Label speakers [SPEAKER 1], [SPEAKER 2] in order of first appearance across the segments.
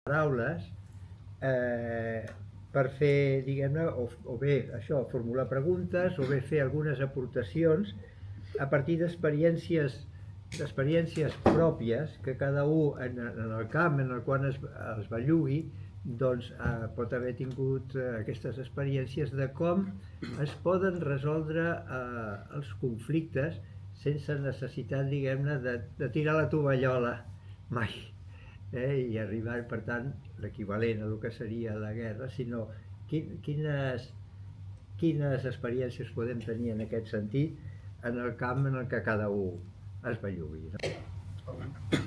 [SPEAKER 1] paraules per fer, diguem-ne, o bé això, formular preguntes, o bé fer algunes aportacions a partir d'experiències pròpies que cada un en el camp en el qual es bellugui doncs pot haver tingut aquestes experiències de com es poden resoldre els conflictes sense necessitat, diguem-ne, de tirar la tovallola mai. I arribar, per tant, l'equivalent a el que seria la guerra, sinó quines experiències podem tenir en aquest sentit en el camp en el que cada un es bellugui. No?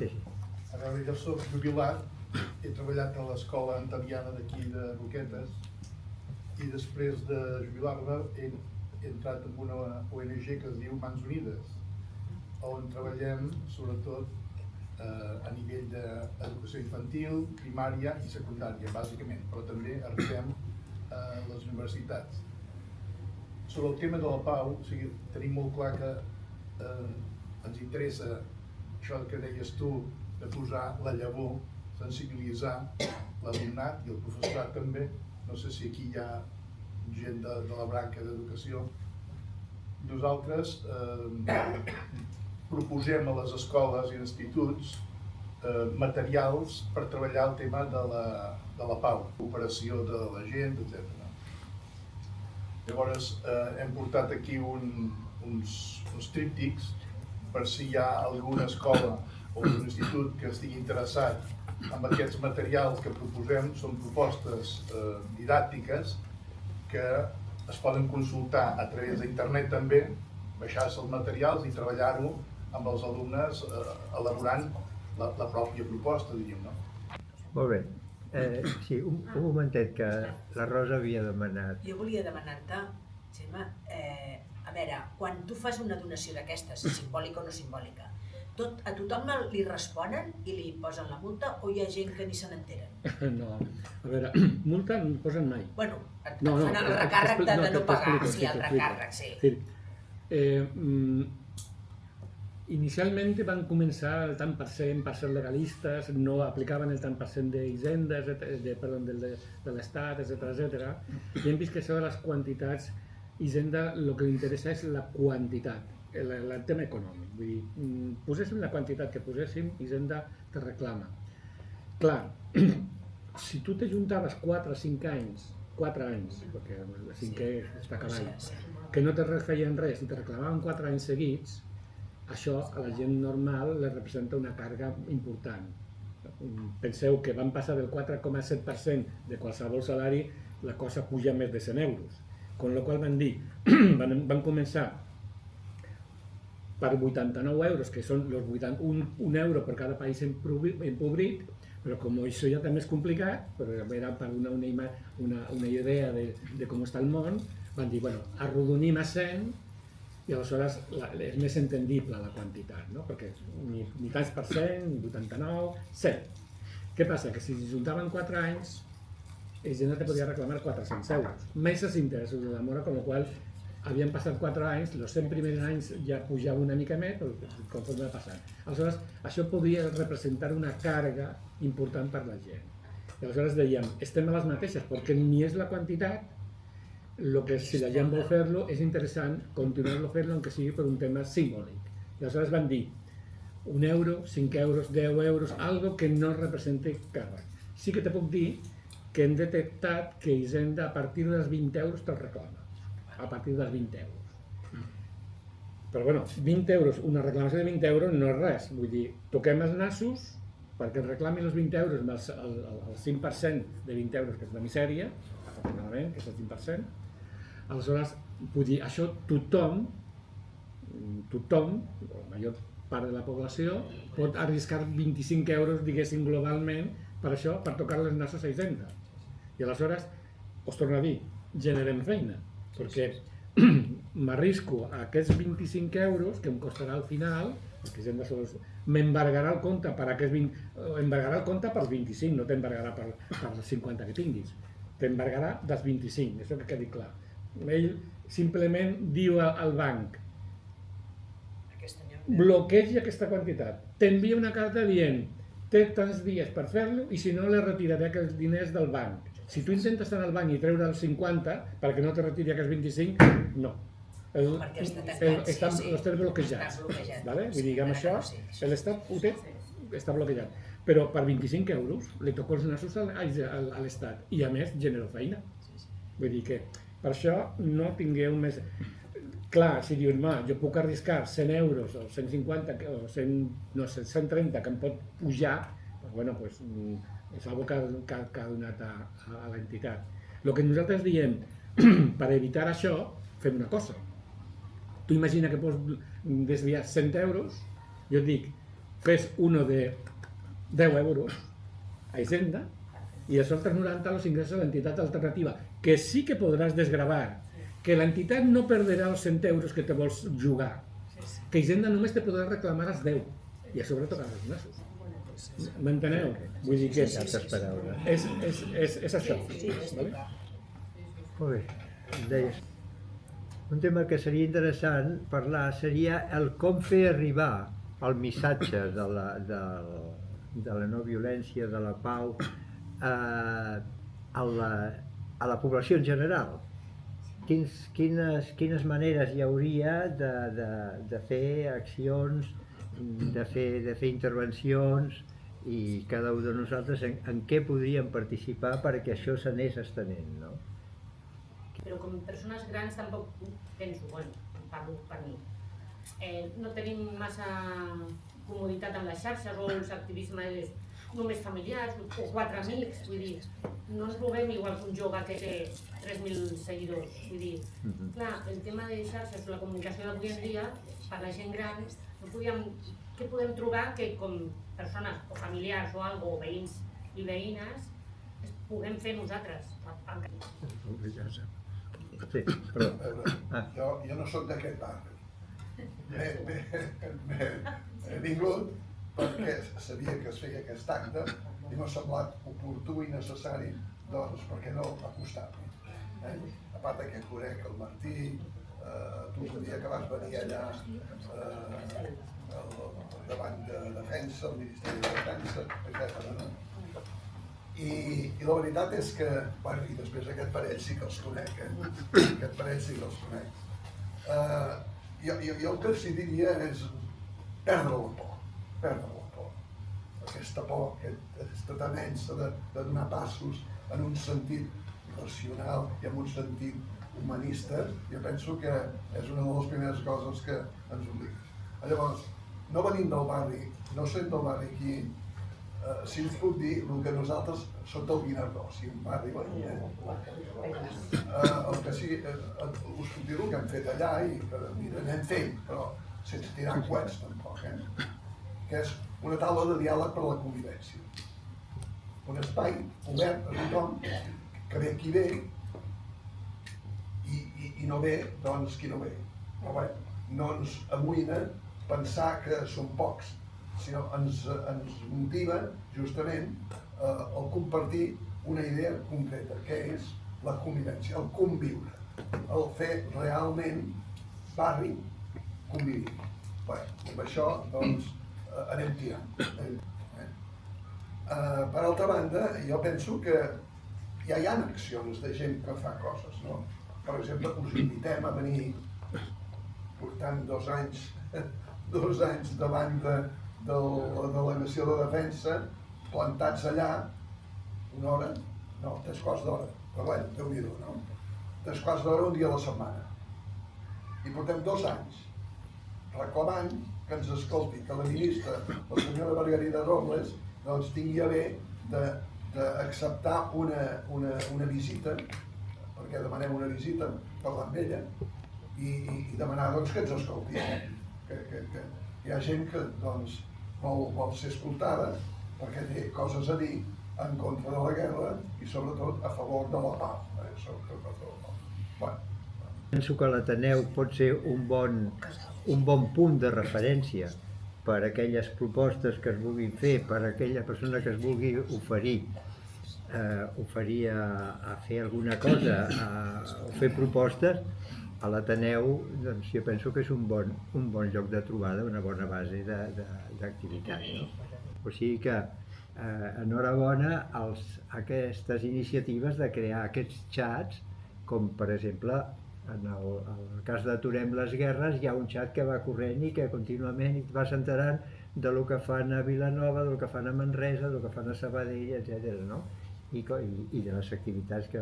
[SPEAKER 2] Sí. A veure, jo soc jubilat, he treballat a l'escola antariana d'aquí de Roquetes i després de jubilar-me he entrat en una ONG que es diu Mans Unides, on treballem sobretot a nivell d'educació infantil, primària i secundària, bàsicament, però també arribem a les universitats. Sobre el tema de la pau, o sigui, tenim molt clar que ens interessa això que deies tu, de posar la llavor, sensibilitzar l'alumnat i el professorat també. No sé si aquí hi ha gent de la branca d'educació. Nosaltres proposem a les escoles i instituts materials per treballar el tema de la pau, cooperació de la gent, etc. Llavors hem portat aquí uns tríptics per si hi ha alguna escola o un institut que estigui interessat en aquests materials que proposem. Són propostes didàctiques que es poden consultar a través d'internet també, baixar-se els materials i treballar-ho amb els alumnes elaborant la pròpia proposta, diríem, no?
[SPEAKER 1] Molt bé. Sí, un momentet, que la Rosa havia demanat.
[SPEAKER 3] Jo volia demanar-te, Gemma, a veure, quan tu fas una donació d'aquestes, simbòlica o no simbòlica, a tothom li responen i li posen la multa o hi ha gent que ni se n'enteren?
[SPEAKER 4] No, a veure, multa no posen mai.
[SPEAKER 3] Bueno, et fan el recàrrec de no pagar, sí, el recàrrec, sí.
[SPEAKER 4] Inicialmente van començar el tant per ser legalistes, no aplicaven el tant per cent d'Hisenda, de l'Estat, etc. I hem vist que això de les quantitats, Hisenda el que li interessa és la quantitat, el tema econòmic. Vull dir, poséssim la quantitat que poséssim, Hisenda te reclama. Clar, si tu t'ajuntaves 4 o 5 anys, 4 anys, perquè el 5è està acabant, que no te feien res i te reclamaven 4 anys seguits, això a la gent normal li representa una càrrega important. Penseu que van passar del 4,7% de qualsevol salari, la cosa puja més de 100 euros. Con la qual van dir, van començar per 89 euros, que són un euro per cada país empobrit, però com això ja també és complicat, però era per una idea de com està el món, van dir, bueno, arrodonim a 100, i aleshores és més entendible la quantitat, no? Perquè ni tants per cent, 89, 100. Què passa? Que si juntaven 4 anys, Hisenda te podia reclamar 400 euros, més els interessos de la mora, con la qual havien passat 4 anys, els 100 primers anys ja pujava una mica més, conforme va passant. Aleshores, això podria representar una càrrega important per la gent. I aleshores dèiem, estem a les mateixes, perquè ni és la quantitat, que si la gent vol fer-lo és interessant continuar-lo fent-lo, aunque sigui per un tema simbòlic. I aleshores van dir 1 euro, 5 euros, 10 euros, algo que no representi càrrec. Sí que te puc dir que hem detectat que Hisenda a partir dels 20 euros te'l reclama, a partir dels 20 euros. Però bueno, 20 euros, una reclamació de 20 euros no és res, vull dir, toquem els nassos perquè ens reclamin els 20 euros amb el 5% de 20 euros, que és una misèria, afortunadament, que és el 5%. Aleshores, vull dir, això tothom, la major part de la població, pot arriscar 25 euros, diguéssim, globalment, per això, per tocar les nassos a Hisenda. I aleshores, us torno a dir, generem feina, perquè m'arrisco a aquests 25 euros que em costarà al final, perquè Hisenda m'embargarà el compte per aquests 20, embargarà el compte pels 25, no t'embargarà per els 50 que tinguis, t'embargarà dels 25, això que quedi clar. Ell simplement diu al banc, bloqueja aquesta quantitat, t'envia una carta dient té tants dies per fer-lo i si no li retiraré aquests diners del banc. Si tu intentes anar al banc i treure els 50 perquè no te retiri aquests 25, no.
[SPEAKER 3] Perquè està tancat,
[SPEAKER 4] L'estat bloquejat.
[SPEAKER 3] Està bloquejat.
[SPEAKER 4] Vale? Vull dir que amb això l'Estat ho té, està bloquejat. Però per 25 euros li toca els nassos a l'Estat i a més genera feina. Vull dir que per això no tingueu més... Clar, si dius, jo puc arriscar 100 euros o 150 o 130 que em pot pujar, doncs és una cosa que ha donat a l'entitat. El que nosaltres diem, per evitar això, fem una cosa. Tu imagina que pots desviar 100 euros, jo et dic, fes uno de 10 euros a Hisenda i els altres 90 els ingressos a l'entitat alternativa, que sí que podràs desgravar, que l'entitat no perderà els 100 euros que te vols jugar, que Hisenda només te podrà reclamar els 10 i a sobre tocar els nassos. M'enteneu? Vull dir que és això.
[SPEAKER 1] Molt bé, em deies. Un tema que seria interessant parlar seria el com fer arribar el missatge de la no violència, de la pau, a la població en general. Quines maneres hi hauria de fer accions, de fer intervencions i cada un de nosaltres en què podríem participar perquè això s'anés estenent, no?
[SPEAKER 5] Però com persones grans tampoc penso, parlo per mi, no tenim massa comoditat amb les xarxes o els activismes només familiars o 4 amics, vull dir, no ens movem igual que un jove que té 3.000 seguidors, vull dir, clar, el tema de xarxes o la comunicació d'avui en dia, per la gent gran, què podem trobar que com persones o familiars o algo, o veïns i veïnes, puguem fer nosaltres?
[SPEAKER 1] Sí, però...
[SPEAKER 2] Jo no soc d'aquest barri. He vingut perquè sabia que es feia aquest acte i m'ha semblat oportú i necessari, doncs, per què no acostar-m'hi. A part que conec el Martí, tu el dia que vas venir allà davant de Defensa, el Ministeri de Defensa, etc. I la veritat és que, i després aquest parell sí que els conec, aquest parell sí que els conec. Jo el que els diria és perdre la por, aquesta por, aquesta tenència de donar passos en un sentit racional i en un sentit humanista, jo penso que és una de les primeres coses que ens obliga. Llavors, no venim del barri, no sent del barri aquí, si us puc dir el que nosaltres sota el Guinardó, si un barri veí, el que sí, us puc dir el que hem fet allà i que anem fent, però sense tirar coets tampoc, que és una taula de diàleg per a la convivència. Un espai obert a tothom, que ve qui ve i no ve, doncs qui no ve. Però bé, no ens amoïna pensar que som pocs, sinó ens motiva justament el compartir una idea concreta, que és la convivència, el conviure, el fer realment barri convivir. Bé, amb això doncs anem tirant. Per altra banda, jo penso que ja hi ha accions de gent que fa coses, no? Per exemple, us invitem a venir portant 2 anys davant de la delegació de defensa, plantats allà, 1 hora, no, 3/4 d'hora, però bé, Déu-n'hi-do, no? 3/4 d'hora un dia a la setmana. I portem 2 anys reclamant que ens escolti, que la ministra, la senyora Margarida Robles, doncs tingui a bé d'acceptar una visita, perquè demanem una visita, parlar amb ella, i demanar doncs, que ens escolti, que hi ha gent que doncs, vol ser escoltada perquè té coses a dir en contra de la guerra i sobretot a favor de la pau.
[SPEAKER 1] Penso que l'Ateneu pot ser un bon punt de referència per a aquelles propostes que es vulguin fer, per a aquella persona que es vulgui oferir a fer alguna cosa, o fer propostes, a l'Ateneu, doncs jo penso que és un bon lloc de trobada, una bona base d'activitat, no? O sigui que enhorabona a aquestes iniciatives de crear aquests xats, com per exemple en el cas d'Aturem les Guerres hi ha un xat que va corrent i que contínuament et vas enterant de lo que fan a Vilanova, del que fan a Manresa, del que fan a Sabadell, etc. No? I de les activitats que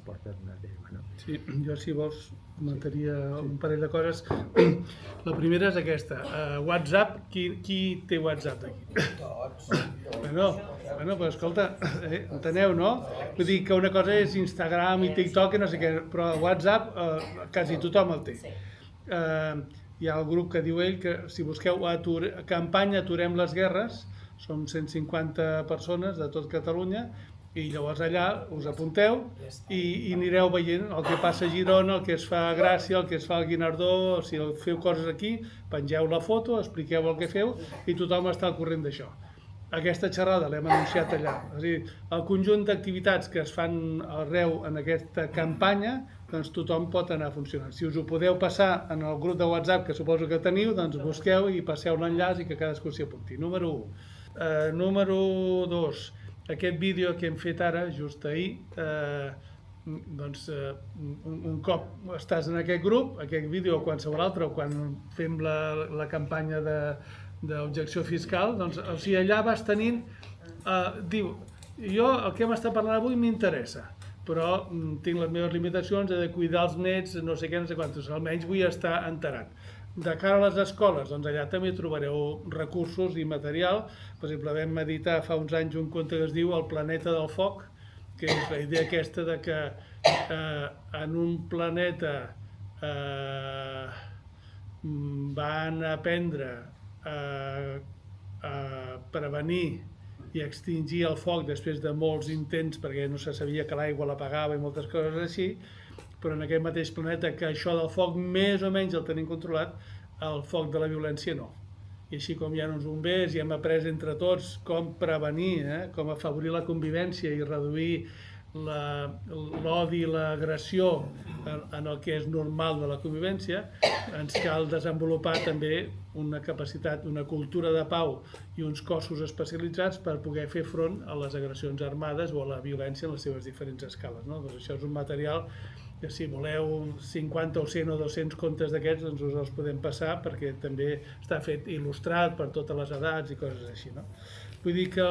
[SPEAKER 1] porten a terme. No?
[SPEAKER 6] Sí, jo si vols comentaria un parell de coses. La primera és aquesta. WhatsApp, qui té WhatsApp aquí?
[SPEAKER 2] Tots.
[SPEAKER 6] Bueno, però escolta, enteneu, no? Vull dir que una cosa és Instagram i TikTok i no sé què, però WhatsApp quasi tothom el té. Hi ha el grup que diu ell que si busqueu campanya Aturem les Guerres, som 150 persones de tot Catalunya i llavors allà us apunteu i anireu veient el que passa a Girona, el que es fa a Gràcia, el que es fa al Guinardó, si feu coses aquí, pengeu la foto, expliqueu el que feu i tothom està al corrent d'això. Aquesta xerrada l'hem anunciat allà. És a dir, el conjunt d'activitats que es fan arreu en aquesta campanya, doncs tothom pot anar funcionant. Si us ho podeu passar en el grup de WhatsApp, que suposo que teniu, doncs busqueu i passeu l'enllaç i que cadascú s'hi apunti. Número 1. Número 2. Aquest vídeo que hem fet ara, just ahir, doncs un cop estàs en aquest grup, aquest vídeo o qualsevol altre, o quan fem la campanya d'objecció fiscal, doncs o sigui, allà vas tenint, diu, jo el que m'està parlant avui m'interessa, però tinc les meves limitacions, he de cuidar els nets, no sé què, no sé quantos, almenys vull estar enterat. De cara a les escoles, doncs allà també trobareu recursos i material. Per exemple, vam editar fa uns anys un conte que es diu El planeta del foc, que és la idea aquesta de que en un planeta van aprendre a prevenir i extingir el foc després de molts intents perquè no se sabia que l'aigua l'apagava i moltes coses així, però en aquest mateix planeta que això del foc més o menys el tenim controlat, el foc de la violència no. I així com hi ha uns bombers i hem après entre tots com prevenir, com afavorir la convivència i reduir l'odi i l'agressió en el que és normal de la convivència, ens cal desenvolupar també una capacitat, una cultura de pau i uns cossos especialitzats per poder fer front a les agressions armades o a la violència en les seves diferents escales. Doncs això és un material que si voleu 50 o 100 o 200 contes d'aquests, doncs us els podem passar perquè també està fet il·lustrat per totes les edats i coses així. Vull dir que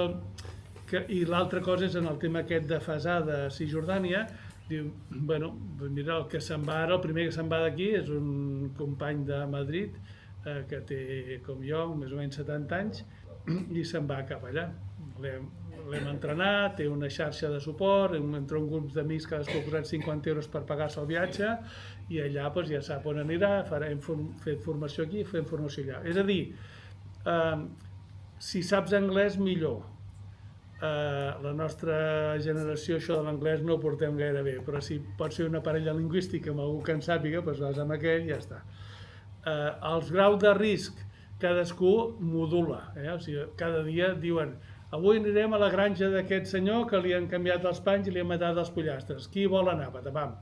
[SPEAKER 6] i l'altra cosa és en el tema aquest de Fasà de Cisjordània, diu, bueno, mira, el que se'n va ara, el primer que se'n va d'aquí és un company de Madrid que té, com jo, més o menys 70 anys, i se'n va cap allà. L'hem entrenat, té una xarxa de suport, entre un grup d'amics cadascú ha posat 50 euros per pagar-se el viatge i allà ja sap on anirà, hem fet formació aquí, fem formació allà. És a dir, si saps anglès, millor. La nostra generació això de l'anglès no ho portem gaire bé, però si pots fer una parella lingüística amb algú que en sàpiga, doncs vas amb aquell i ja està. Els graus de risc cadascú modula, o sigui, cada dia diuen avui anirem a la granja d'aquest senyor que li han canviat els panys i li han matat els pollastres, qui vol anar? Patapam.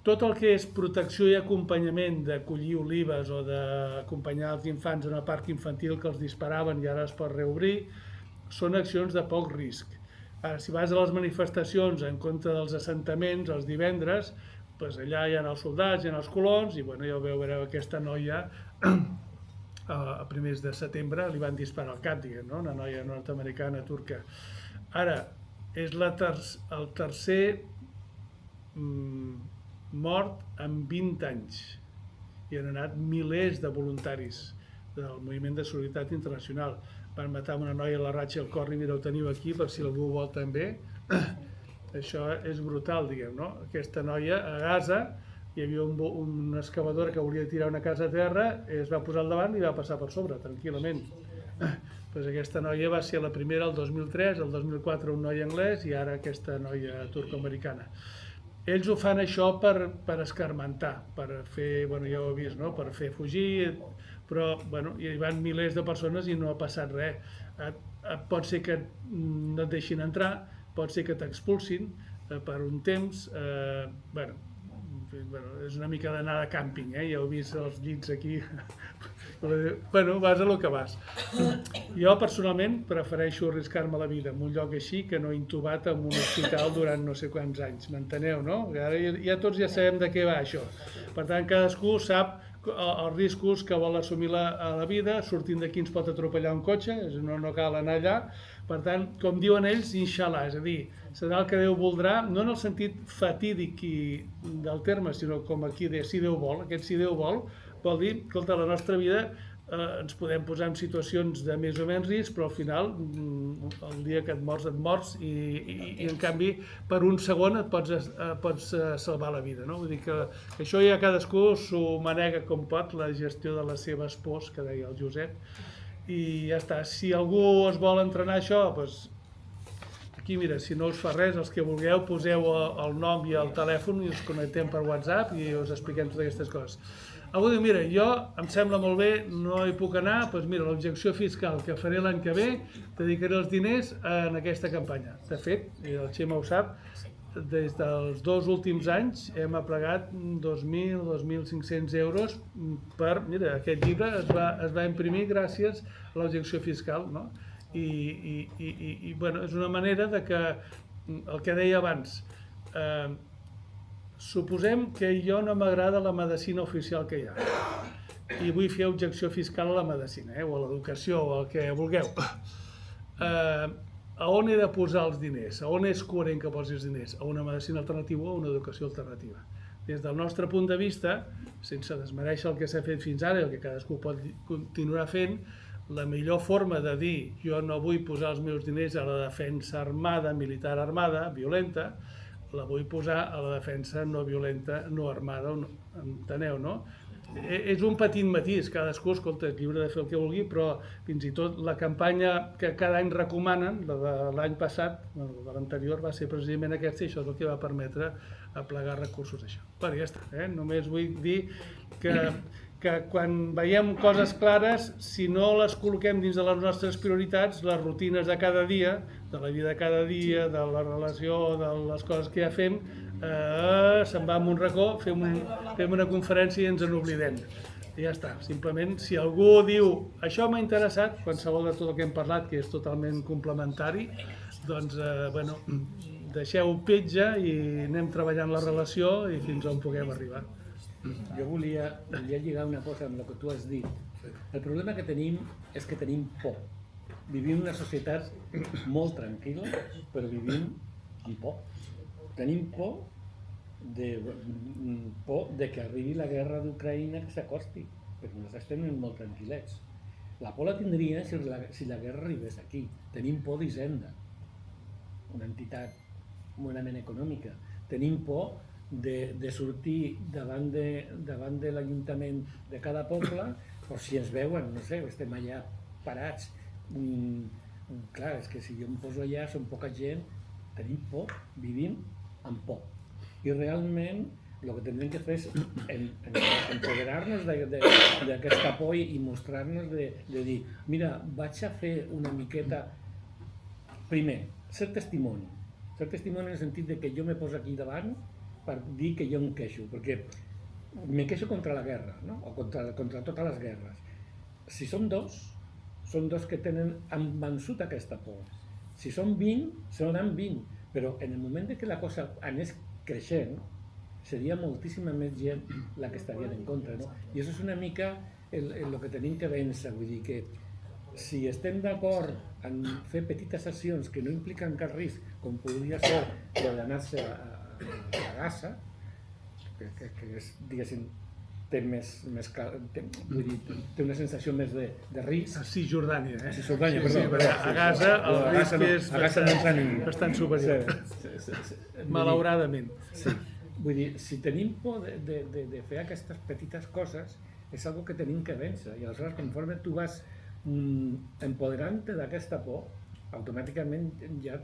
[SPEAKER 6] Tot el que és protecció i acompanyament de collir olives o d'acompanyar els infants en el parc infantil que els disparaven i ara es pot reobrir, són accions de poc risc. Ara, si vas a les manifestacions en contra dels assentaments els divendres, doncs allà hi ha els soldats, hi ha els colons, i bueno, ja ho veureu, aquesta noia a primers de setembre li van disparar al cap, diguem, no? Una noia nord-americana, turca. Ara, és el tercer mort en 20 anys. Hi han anat milers de voluntaris del moviment de solidaritat internacional. Van matar una noia a la Rachel Corrie, mira, ho teniu aquí per si algú vol també. Això és brutal, diguem, no? Aquesta noia a Gaza hi havia una excavadora que volia tirar una casa a terra, es va posar al davant i va passar per sobre, tranquil·lament. Pues aquesta noia va ser la primera el 2003, el 2004 un noi anglès i ara aquesta noia turcoamericana. Ells ho fan això per escarmentar, per fer, bueno, ja ho he vist, no? Per fer fugir, però bueno, hi van milers de persones i no ha passat res. Pot ser que no et deixin entrar, pot ser que t'expulsin per un temps, bueno, és una mica d'anar de càmping, ja heu vist els llits aquí. Vas a lo que vas. Jo personalment prefereixo arriscar-me la vida en un lloc així que no intubat en un hospital durant no sé quants anys, m'enteneu, no? Ara ja tots ja sabem de què va això. Per tant, cadascú sap els riscos que vol assumir a la vida, sortint d'aquí ens pot atropellar un cotxe, no cal anar allà. Per tant, com diuen ells, inshallah, és a dir, serà el que Déu voldrà, no en el sentit fatídic del terme, sinó com aquí de si Déu vol. Aquest si Déu vol dir, escolta, la nostra vida ens podem posar en situacions de més o menys risc, però al final, el dia que et mors i en canvi, per un segon et pots salvar la vida, no? Vull dir que això ja cadascú s'ho manega com pot, la gestió de les seves pors, que deia el Josep, i ja està. Si algú es vol entrenar això, doncs aquí, mira, si no us fa res, els que vulgueu, poseu el nom i el telèfon i us connectem per WhatsApp i us expliquem totes aquestes coses. Algú diu, mira, jo em sembla molt bé, no hi puc anar, doncs mira, l'objecció fiscal que faré l'any que ve, dedicaré els diners en aquesta campanya. De fet, i el Xema ho sap, des dels 2 últims anys hem aplegat 2.000, 2.500 euros per, mira, aquest llibre es va imprimir gràcies a l'objecció fiscal, no? I bueno, és una manera de que, el que deia abans, suposem que jo no m'agrada la medicina oficial que hi ha i vull fer objecció fiscal a la medicina, o a l'educació, o al que vulgueu. A on he de posar els diners? A on és coherent que posi els diners? A una medicina alternativa o a una educació alternativa? Des del nostre punt de vista, sense desmereixer el que s'ha fet fins ara i el que cadascú pot continuar fent, la millor forma de dir jo no vull posar els meus diners a la defensa armada, militar armada, violenta, la vull posar a la defensa no violenta, no armada, enteneu, no? És un petit matís, cadascú, escolta, és lliure de fer el que vulgui, però fins i tot la campanya que cada any recomanen, la de l'any passat, la de l'anterior, va ser precisament aquesta i això és el que va permetre aplegar recursos d'això. Però ja està, només vull dir que quan veiem coses clares, si no les col·loquem dins de les nostres prioritats, les rutines de cada dia, de la vida de cada dia, de la relació, de les coses que ja fem, se'n va a un racó, fem una conferència i ens en oblidem. I ja està. Simplement, si algú diu això m'ha interessat, qualsevol de tot el que hem parlat, que és totalment complementari, doncs, bueno, deixeu petja i anem treballant la relació i fins on puguem arribar.
[SPEAKER 4] Jo volia lligar una cosa amb el que tu has dit. El problema que tenim és que tenim por. Vivim en una societat molt tranquil·la, però vivim amb por. Tenim por de que arribi la guerra d'Ucraïna que s'acosti, perquè nosaltres estem molt tranquil·lets. La por la tindria si la guerra arribés aquí. Tenim por d'Hisenda, una entitat merament econòmica. Tenim por de sortir davant de l'Ajuntament de cada poble, o si ens veuen, no sé, estem allà parats. Clar, és que si jo em poso allà, som poca gent, tenim por, vivim amb por. I realment el que hem de fer és empoderar-nos d'aquesta por i mostrar-nos de dir, mira, vaig a fer una miqueta, primer, ser testimoni en el sentit que jo me poso aquí davant per dir que jo em queixo, perquè me queixo contra la guerra, no? O contra totes les guerres. Si són dos que han vençut aquesta por. Si són 20, seran 20, però en el moment que la cosa anés creixent, seria moltíssima més gent la que estarien en contra, no? I això és una mica el que tenim que vèncer, vull dir que si estem d'acord en fer petites accions que no impliquen cap risc, com podria ser d'anar-se a Gaza, que és, diguéssim, té una sensació més de risc.
[SPEAKER 6] A Cisjordània,
[SPEAKER 4] A Cisjordània, perdó.
[SPEAKER 6] A Gaza el risc és bastant superior, malauradament.
[SPEAKER 4] Vull dir, si tenim por de fer aquestes petites coses, és una que tenim que vèncer. I aleshores, conforme tu vas empoderant-te d'aquesta por, automàticament ja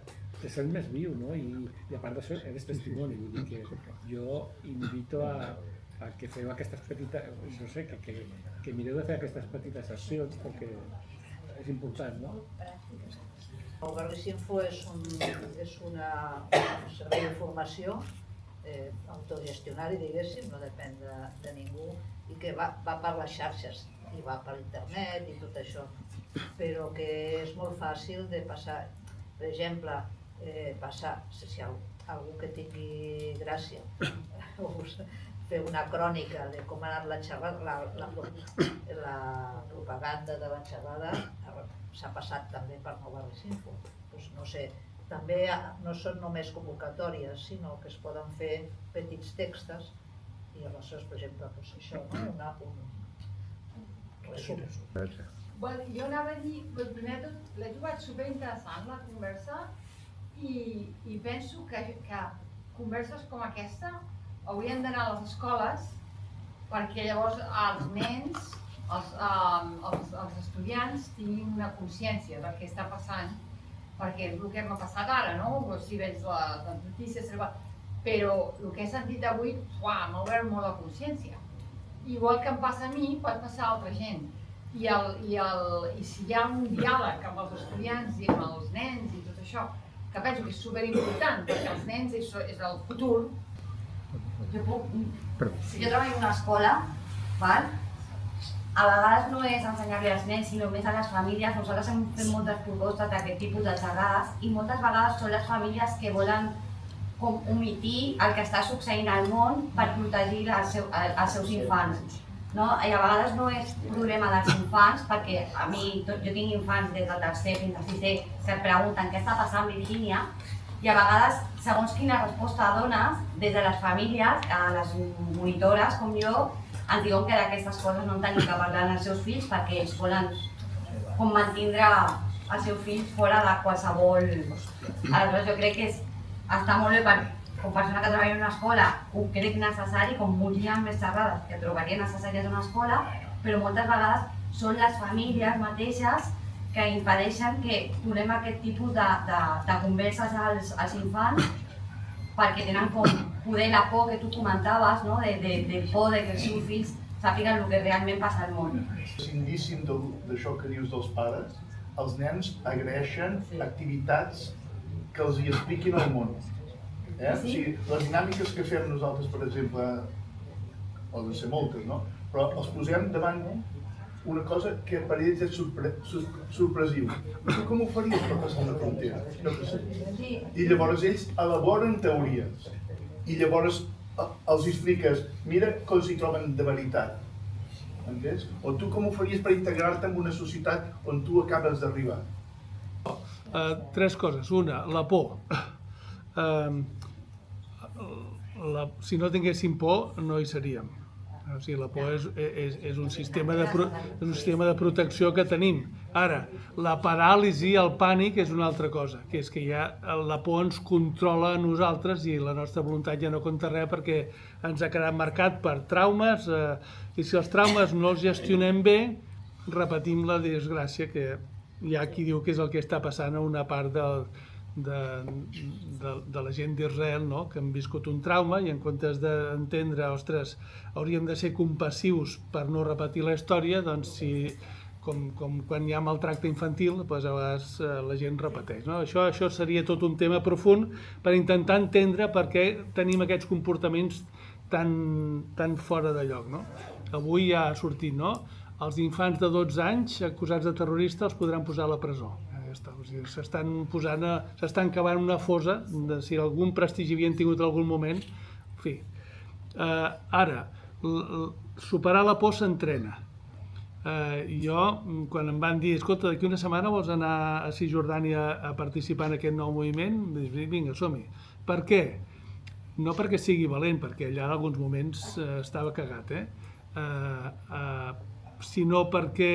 [SPEAKER 4] te sents més viu, no? I a part d'això eres testimoni, vull dir que jo invito a que feu aquestes petites, no sé, que mireu de fer aquestes petites accions perquè és important, no?
[SPEAKER 7] El Barri Sinfo és un servei de formació autogestionari, diguéssim, no depèn de ningú, i que va per les xarxes i va per internet i tot això, però que és molt fàcil de passar, per exemple, si algú que tingui gràcia, fer una crònica de com ha anat la xerrada, la propaganda de la xerrada s'ha passat també per Nova Recinfo. No sé, també no són només convocatòries, sinó que es poden fer petits textos i aleshores, per exemple, això, un resum.
[SPEAKER 8] Jo anava a dir, primer de tot, l'he trobat superinteressant la conversa i penso que converses com aquesta haurien d'anar a les escoles perquè llavors els nens, els estudiants tinguin una consciència del que està passant, perquè és el que m'ha passat ara, no? Si veig les notícies, però el que he sentit avui m'ha obert molt la consciència. Igual que em passa a mi, pot passar a altra gent. I si hi ha un diàleg amb els estudiants i amb els nens i tot això, que penso que és superimportant, perquè els nens és el futur.
[SPEAKER 9] Jo treballo en una escola, a vegades no és ensenyar-li als nens, sinó més a les famílies. Nosaltres hem fet moltes propostes d'aquest tipus de xerrades i moltes vegades són les famílies que volen omitir el que està succeint al món per protegir els seus infants. I a vegades no és problema dels infants, perquè jo tinc infants des del tercer fins al sisè que et pregunten què està passant a Virgínia, i a vegades, segons quina resposta dones, des de les famílies, a les monitores com jo, ens diuen que d'aquestes coses no en tenim que parlar als seus fills perquè ells volen mantindre els seus fills fora de qualsevol... Aleshores jo crec que està molt bé com persona que treballa en una escola, ho crec necessari, com moltíssimes més xerrades que trobaria necessàries en una escola, però moltes vegades són les famílies mateixes que impedeixen que donem aquest tipus de converses als infants perquè tenen com poder la por que tu comentaves, de por que els seus fills sàpiguen el que realment passa al món.
[SPEAKER 2] Indíssim d'això que dius dels pares, els nens agraeixen activitats que els hi expliquin el món. O sigui, les dinàmiques que fem nosaltres, per exemple, poden ser moltes, no? Però els posem davant una cosa que per ells és sorpresiu. I tu com ho faries per passar una frontera? No que sé. I llavors ells elaboren teories. I llavors els expliques, mira com s'hi troben de veritat. Entens? O tu com ho faries per integrar-te en una societat on tu acabes d'arribar?
[SPEAKER 6] Tres coses. Una, la por. Si no tinguéssim por, no hi seríem. O sigui, la por és un sistema de protecció que tenim. Ara, la paràlisi, el pànic, és una altra cosa, que és que ja la por ens controla a nosaltres i la nostra voluntat ja no compta res perquè ens ha quedat marcat per traumes i si els traumes no els gestionem bé, repetim la desgràcia que hi ha qui diu que és el que està passant a una part de la gent d'Israel, no? Que han viscut un trauma i en comptes d'entendre, ostres, hauríem de ser compassius per no repetir la història, doncs com quan hi ha maltracte infantil, doncs a vegades la gent repeteix. No? Això seria tot un tema profund per intentar entendre per què tenim aquests comportaments tan fora de lloc. No? Avui ja ha sortit, no? Els infants de 12 anys acusats de terrorista els podran posar a la presó. S'estan cavant una fosa de si algun prestigi havien tingut en algun moment. En fi, ara, superar la por s'entrena. Jo, quan em van dir, escolta, d'aquí una setmana vols anar a Cisjordània a participar en aquest nou moviment? Vinga, som-hi. Per què? No perquè sigui valent, perquè allà en alguns moments estava cagat, sinó perquè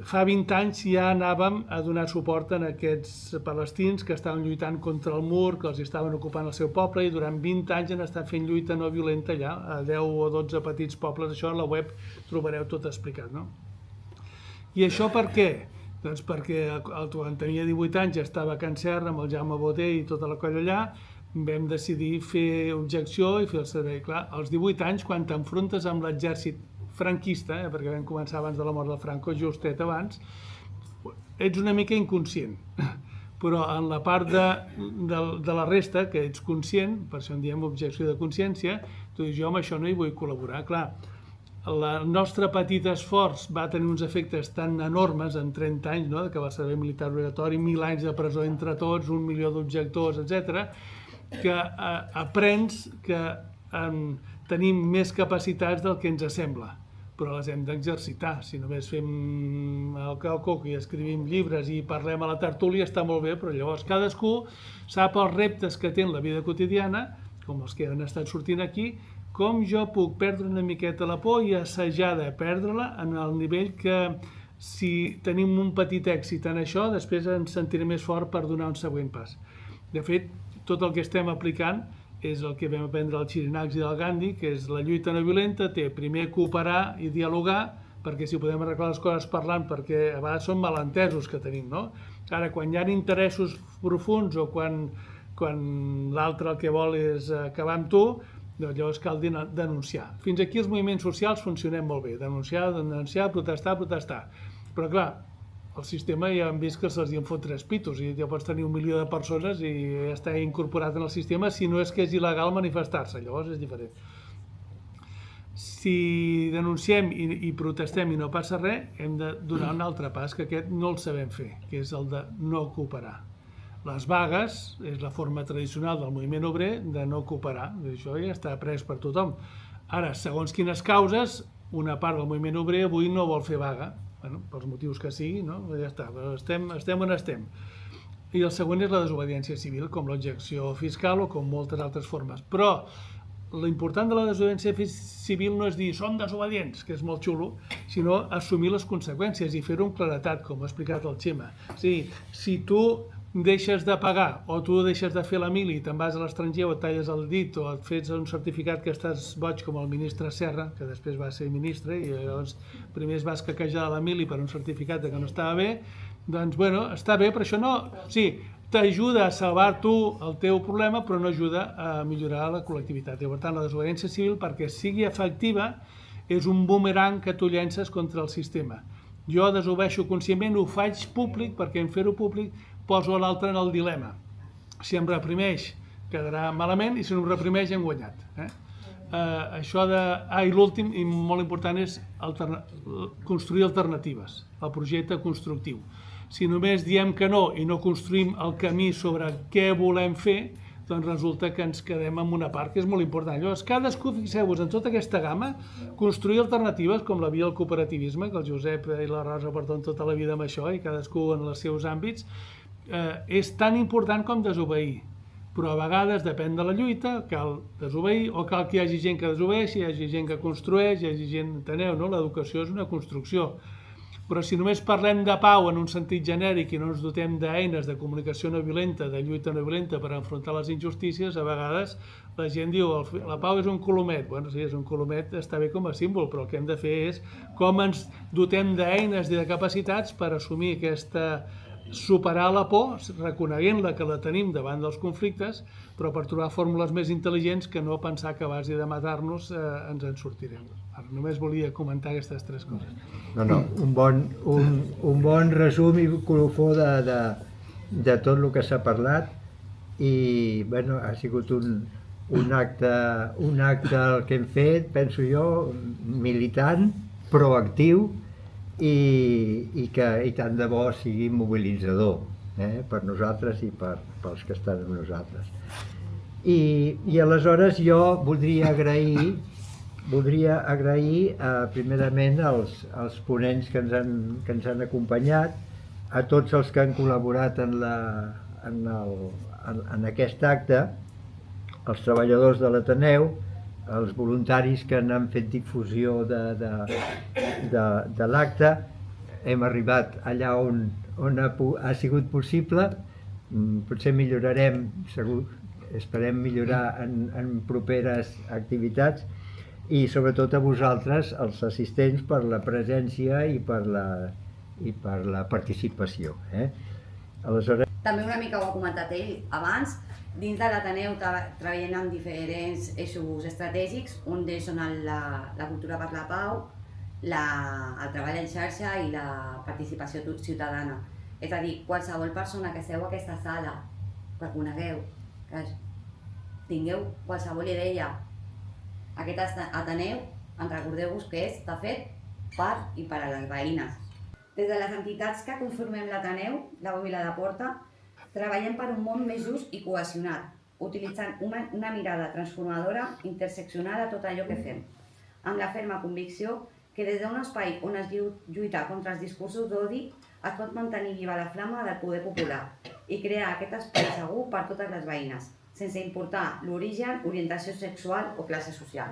[SPEAKER 6] fa 20 anys ja anàvem a donar suport a aquests palestins que estaven lluitant contra el mur, que els estaven ocupant el seu poble i durant 20 anys han estat fent lluita no violenta allà, a 10 o 12 petits pobles. Això a la web trobareu tot explicat, no? I això per què? Doncs perquè quan tenia 18 anys ja estava a Can Serra amb el Jaume Boter i tota la colla allà, vam decidir fer objecció i fer el servei. Clar, als 18 anys, quan t'enfrontes amb l'exèrcit franquista, perquè vam començar abans de la mort del Franco, justet abans, ets una mica inconscient. però en la part de la resta, que ets conscient, per això en diem objecció de consciència, tu dius, jo amb això no hi vull col·laborar. Clar, el nostre petit esforç va tenir uns efectes tan enormes en 30 anys, no?, que va ser servei militar obligatori, 1.000 anys de presó entre tots, 1 milió d'objectors, etc., que aprens que tenim més capacitats del que ens sembla, però les hem d'exercitar. Si només fem el coc i escrivim llibres i parlem a la tertúlia està molt bé, però llavors cadascú sap els reptes que té en la vida quotidiana, com els que han estat sortint aquí, com jo puc perdre una miqueta la por i assajar de perdre-la en el nivell que si tenim un petit èxit en això, després ens sentirem més fort per donar un següent pas. De fet, tot el que estem aplicant és el que vam aprendre al Chirinacs i del Gandhi, que és la lluita no violenta, té primer cooperar i dialogar, perquè si podem arreglar les coses parlant, perquè a vegades són malentesos que tenim, no? Ara, quan hi ha interessos profuns o quan l'altre el que vol és acabar amb tu, doncs llavors cal denunciar. Fins aquí els moviments socials funcionem molt bé, denunciar, protestar. Però clar, el sistema ja hem vist que se'ls en fot 3 pitos i ja pots tenir 1 milió de persones i ja està incorporat en el sistema, si no és que és il·legal manifestar-se, llavors és diferent. Si denunciem i protestem i no passa res, hem de donar un altre pas, que aquest no el sabem fer, que és el de no cooperar. Les vagues és la forma tradicional del moviment obrer de no cooperar, això ja està après per tothom. Ara, segons quines causes, una part del moviment obrer avui no vol fer vaga, pels motius que sigui, no? Ja està, estem on estem. I el següent és la desobediència civil, com l'objecció fiscal o com moltes altres formes. Però l'important de la desobediència civil no és dir som desobedients, que és molt xulo, sinó assumir les conseqüències i fer-ho amb claretat, com ha explicat el Xema. Si tu deixes de pagar o tu deixes de fer la mili i te'n vas a l'estranger o et talles el dit o et fes un certificat que estàs boig com el ministre Serra, que després va ser ministre i llavors primer es va escaquejar la mili per un certificat que no estava bé, doncs bueno, està bé, però això no... Sí, t'ajuda a salvar tu el teu problema, però no ajuda a millorar la col·lectivitat. I per tant, la desobediència civil, perquè sigui efectiva, és un boomerang que tu llences contra el sistema. Jo desobeixo conscientment, ho faig públic, perquè en fer-ho públic poso l'altre en el dilema. Si em reprimeix, quedarà malament, i si no em reprimeix, hem guanyat. Això de... I l'últim, i molt important, és construir alternatives, el projecte constructiu. Si només diem que no i no construïm el camí sobre què volem fer, doncs resulta que ens quedem en una part que és molt important. Llavors, cadascú, fixeu-vos, en tota aquesta gamma, construir alternatives com la via del cooperativisme, que el Josep i la Rosa porten tota la vida amb això, i cadascú en els seus àmbits, és tan important com desobeir, però a vegades depèn de la lluita, cal desobeir o cal que hi hagi gent que desobeeixi, hi hagi gent que construeix, hi hagi gent, enteneu, no? L'educació és una construcció, però si només parlem de pau en un sentit genèric i no ens dotem d'eines de comunicació no violenta, de lluita no violenta per enfrontar les injustícies, a vegades la gent diu la pau és un colomet. Bueno, sí, és un colomet, està bé com a símbol, però el que hem de fer és com ens dotem d'eines i de capacitats per assumir superar la por, reconeguent-la que la tenim davant dels conflictes, però per trobar fórmules més intel·ligents que no pensar que a base de matar-nos ens en sortirem. Ara només volia comentar aquestes 3 coses.
[SPEAKER 1] No, un bon resum i colofó de tot el que s'ha parlat i bueno, ha sigut un acte el que hem fet, penso jo, militant, proactiu, i tant de bo sigui mobilitzador per nosaltres i pels que estan amb nosaltres. I aleshores jo voldria agrair primerament als ponents que ens han acompanyat, a tots els que han col·laborat en aquest acte, els treballadors de l'Ateneu, els voluntaris que n'han fet difusió de l'acte. Hem arribat allà on ha sigut possible, potser millorarem, segur, esperem millorar en properes activitats i sobretot a vosaltres, els assistents, per la presència i per la participació. Aleshores...
[SPEAKER 9] També una mica ho ha comentat ell abans, dins de l'Ateneu treballem amb diferents eixos estratègics, un d'ells són la cultura per la pau, el treball en xarxa i la participació ciutadana. És a dir, qualsevol persona que seu a aquesta sala, que conegueu, que tingueu qualsevol idea, aquest Ateneu, recordeu-vos que està fet per i per a les veïnes. Des de les entitats que conformem l'Ateneu, la Veu i la de Porta, treballem per un món més just i cohesionat, utilitzant una mirada transformadora, interseccional a tot allò que fem, amb la ferma convicció que des d'un espai on es lluita contra els discursos d'odi es pot mantenir viva la flama del poder popular i crear aquest espai segur per totes les veïnes, sense importar l'origen, orientació sexual o classe social.